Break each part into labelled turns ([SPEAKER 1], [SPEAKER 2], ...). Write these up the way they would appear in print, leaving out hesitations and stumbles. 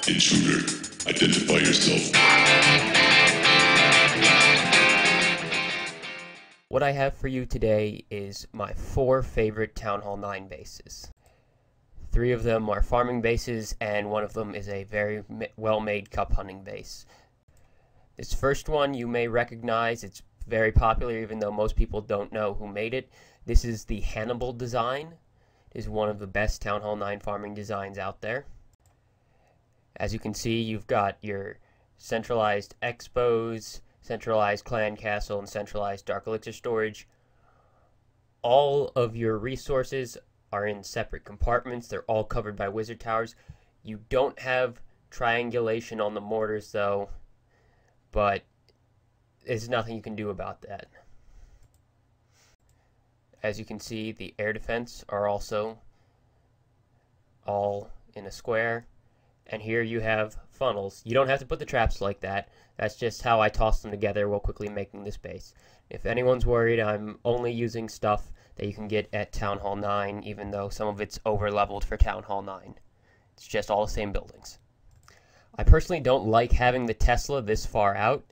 [SPEAKER 1] Intruder, identify yourself.
[SPEAKER 2] What I have for you today is my 4 favorite Townhall 9 bases. 3 of them are farming bases, and 1 of them is a very well-made cup hunting base. This first one you may recognize. It's very popular even though most people don't know who made it. This is the Hannibal design. It is one of the best Townhall 9 farming designs out there. As you can see, you've got your centralized expos, centralized clan castle, and centralized dark elixir storage. All of your resources are in separate compartments. They're all covered by wizard towers. You don't have triangulation on the mortars though, but there's nothing you can do about that. As you can see, the air defense are also all in a square. And here you have funnels. You don't have to put the traps like that. That's just how I tossed them together while quickly making this base. If anyone's worried, I'm only using stuff that you can get at Townhall 9, even though some of it's over-leveled for Townhall 9. It's just all the same buildings. I personally don't like having the Tesla this far out,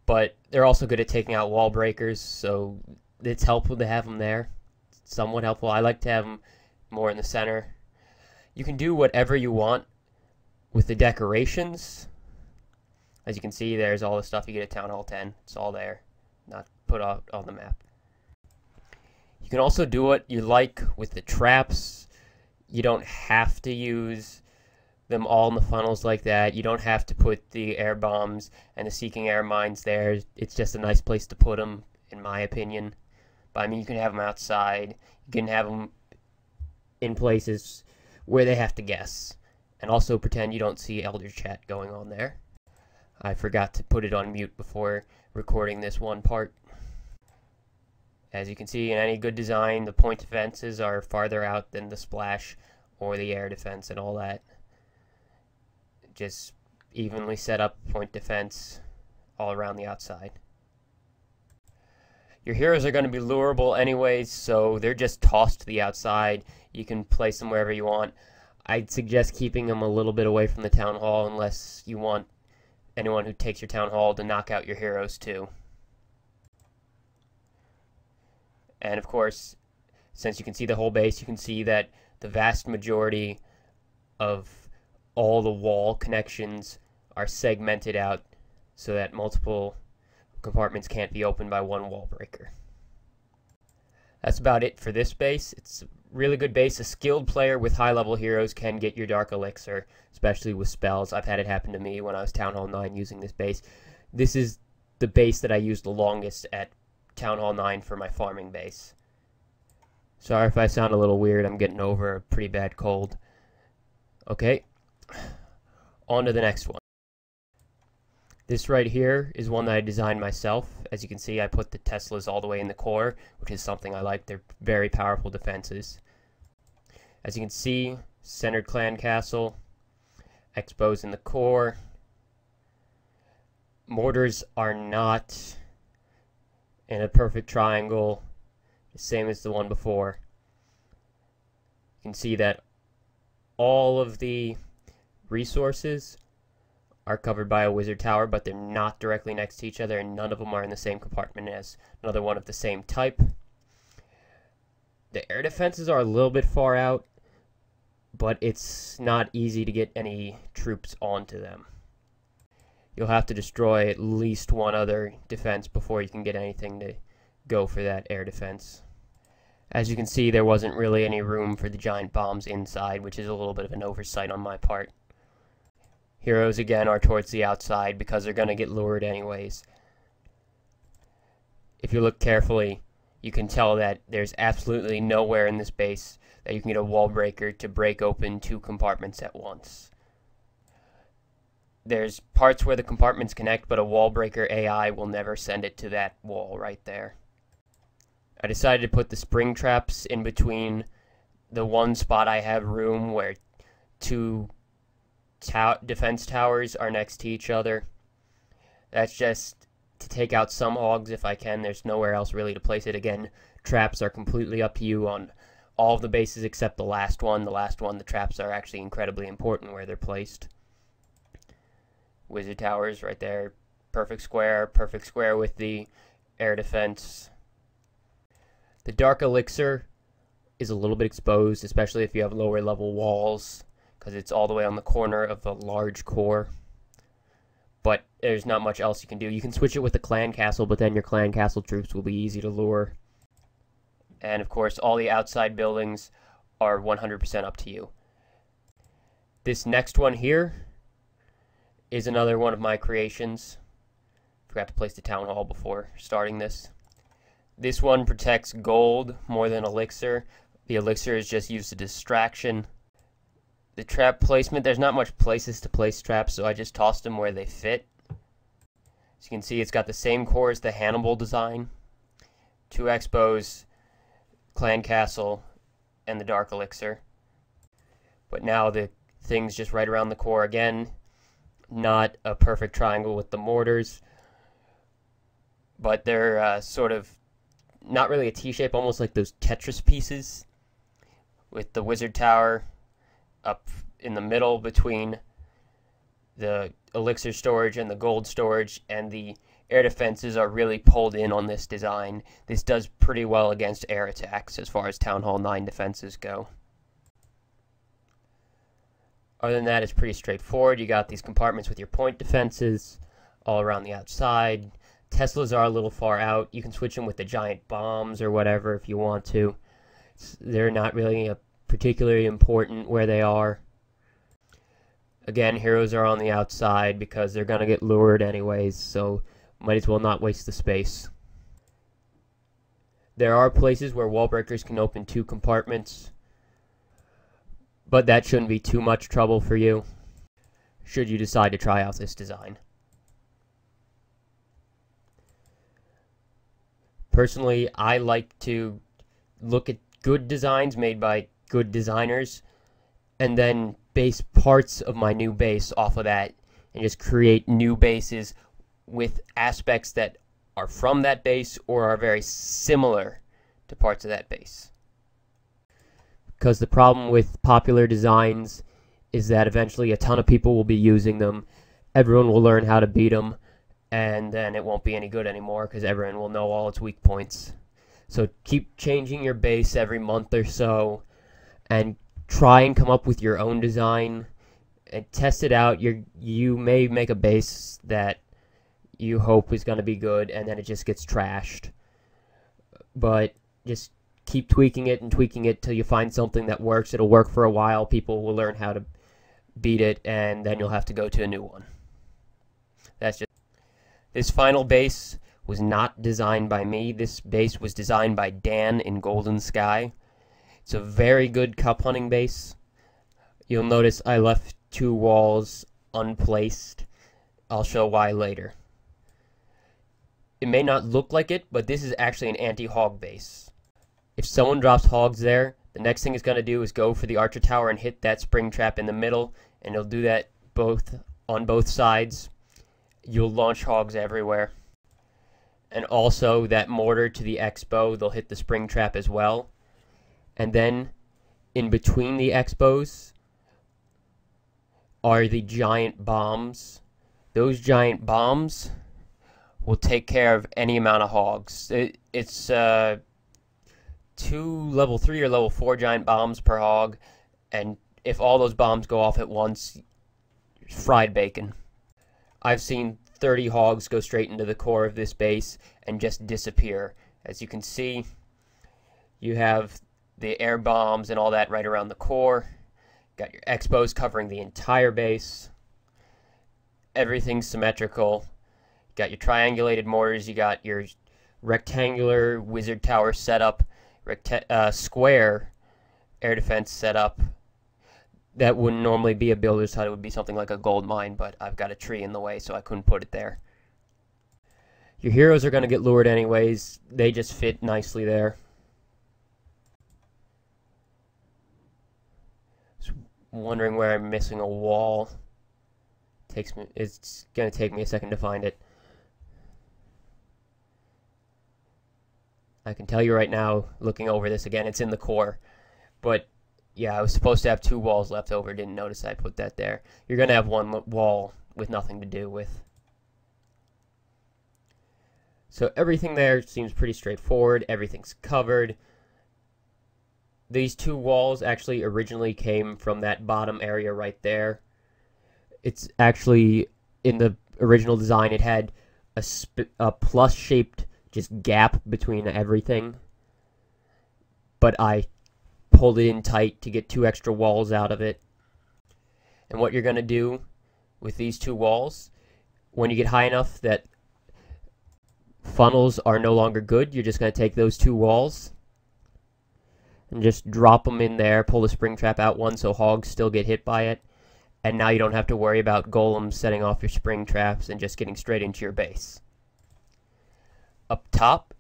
[SPEAKER 2] but they're also good at taking out wall breakers, so it's helpful to have them there. It's somewhat helpful. I like to have them more in the center. You can do whatever you want with the decorations. As you can see, there's all the stuff you get at Townhall 10. It's all there, not put out on the map. You can also do what you like with the traps. You don't have to use them all in the funnels like that. You don't have to put the air bombs and the seeking air mines there. It's just a nice place to put them, in my opinion. But I mean, you can have them outside. You can have them in places where they have to guess, and also pretend you don't see Elder Chat going on there. I forgot to put it on mute before recording this one part. As you can see, in any good design, the point defenses are farther out than the splash or the air defense and all that. Just evenly set up point defense all around the outside. Your heroes are going to be lurable anyways, so they're just tossed to the outside. You can place them wherever you want. I'd suggest keeping them a little bit away from the town hall unless you want anyone who takes your town hall to knock out your heroes too. And of course, since you can see the whole base, you can see that the vast majority of all the wall connections are segmented out so that multiple compartments can't be opened by one wall breaker. That's about it for this base. It's a really good base. A skilled player with high level heroes can get your dark elixir, especially with spells. I've had it happen to me when I was Townhall 9 using this base. This is the base that I used the longest at Townhall 9 for my farming base. Sorry if I sound a little weird. I'm getting over a pretty bad cold. Okay, on to the next one. This right here is one that I designed myself. As you can see, I put the Teslas all the way in the core, which is something I like. They're very powerful defenses. As you can see, centered clan castle, expos in the core. Mortars are not in a perfect triangle, the same as the one before. You can see that all of the resources are covered by a wizard tower, but they're not directly next to each other, and none of them are in the same compartment as another one of the same type. The air defenses are a little bit far out, but it's not easy to get any troops onto them. You'll have to destroy at least one other defense before you can get anything to go for that air defense. As you can see, there wasn't really any room for the giant bombs inside, which is a little bit of an oversight on my part. Heroes, again, are towards the outside because they're going to get lured anyways. If you look carefully, you can tell that there's absolutely nowhere in this base that you can get a wall breaker to break open 2 compartments at once. There's parts where the compartments connect, but a wall breaker AI will never send it to that wall right there. I decided to put the spring traps in between the one spot I have room where 2 defense towers are next to each other. That's just to take out some hogs if I can. There's nowhere else really to place it. Again, traps are completely up to you on all of the bases except the last one. The last one, the traps are actually incredibly important where they're placed. Wizard towers right there. Perfect square with the air defense. The dark elixir is a little bit exposed, especially if you have lower level walls, because it's all the way on the corner of a large core. But there's not much else you can do. You can switch it with the clan castle, but then your clan castle troops will be easy to lure. And of course, all the outside buildings are 100% up to you. This next one here is another one of my creations. Forgot to place the Townhall before starting this. This one protects gold more than elixir. The elixir is just used as a distraction. The trap placement, there's not much places to place traps, so I just tossed them where they fit. As you can see, it's got the same core as the Hannibal design. 2 expos, clan castle, and the dark elixir. But now the thing's just right around the core again. Not a perfect triangle with the mortars, but they're sort of not really a T-shape, almost like those Tetris pieces, with the wizard tower up in the middle between the elixir storage and the gold storage, and the air defenses are really pulled in on this design. This does pretty well against air attacks as far as Townhall 9 defenses go. Other than that, it's pretty straightforward. You got these compartments with your point defenses all around the outside. Teslas are a little far out. You can switch them with the giant bombs or whatever if you want to. They're not really particularly important where they are. Again, heroes are on the outside because they're going to get lured anyways, so might as well not waste the space. There are places where wall breakers can open 2 compartments, but that shouldn't be too much trouble for you, should you decide to try out this design. Personally, I like to look at good designs made by good designers, and then base parts of my new base off of that, and just create new bases with aspects that are from that base or are very similar to parts of that base. Because the problem with popular designs is that eventually a ton of people will be using them, everyone will learn how to beat them, and then it won't be any good anymore because everyone will know all its weak points. So keep changing your base every month or so, and try and come up with your own design and test it out. You may make a base that you hope is going to be good, and then it just gets trashed. But just keep tweaking it till you find something that works. It'll work for a while. People will learn how to beat it, and then you'll have to go to a new one. That's just... This final base was not designed by me. This base was designed by Dan in Golden Sky. It's a very good cup hunting base. You'll notice I left 2 walls unplaced. I'll show why later. It may not look like it, but this is actually an anti-hog base. If someone drops hogs there, the next thing it's going to do is go for the archer tower and hit that spring trap in the middle, and it'll do that on both sides. You'll launch hogs everywhere. And also that mortar to the expo, they'll hit the spring trap as well. And then in between the expos are the giant bombs. Those giant bombs will take care of any amount of hogs. It's 2 level 3 or level 4 giant bombs per hog, and if all those bombs go off at once, fried bacon. I've seen 30 hogs go straight into the core of this base and just disappear. As you can see, you have the air bombs and all that right around the core. Got your expos covering the entire base. Everything's symmetrical. Got your triangulated mortars. You got your rectangular wizard tower setup. Square air defense setup. That wouldn't normally be a builder's hut. It would be something like a gold mine, but I've got a tree in the way, so I couldn't put it there. Your heroes are going to get lured anyways. They just fit nicely there. Just wondering where I'm missing a wall. It's going to take me a second to find it. I can tell you right now, looking over this again, it's in the core. But yeah, I was supposed to have 2 walls left over. Didn't notice I put that there. You're going to have 1 wall with nothing to do with. So everything there seems pretty straightforward. Everything's covered. These 2 walls actually originally came from that bottom area right there. It's actually, in the original design, it had a plus-shaped just gap between everything. But I pulled it in tight to get 2 extra walls out of it. And what you're going to do with these 2 walls, when you get high enough that funnels are no longer good, you're just going to take those 2 walls and just drop them in there, pull the spring trap out one so hogs still get hit by it, and now you don't have to worry about golems setting off your spring traps and just getting straight into your base. Up top,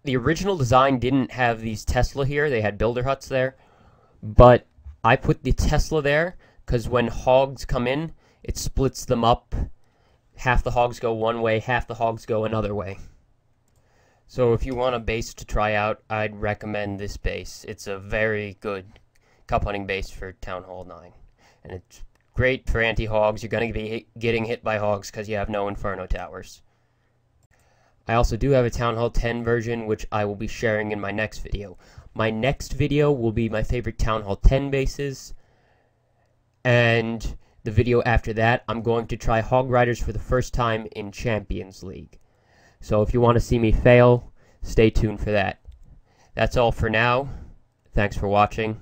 [SPEAKER 2] the original design didn't have these Tesla here, they had builder huts there, but I put the Tesla there because when hogs come in, it splits them up. Half the hogs go one way, half the hogs go another way. So if you want a base to try out, I'd recommend this base. It's a very good cup hunting base for Townhall 9. And it's great for anti-hogs. You're going to be getting hit by hogs because you have no Inferno towers. I also do have a Townhall 10 version, which I will be sharing in my next video. My next video will be my favorite Townhall 10 bases. And the video after that, I'm going to try Hog Riders for the first time in Champions League. So if you want to see me fail, stay tuned for that. That's all for now. Thanks for watching.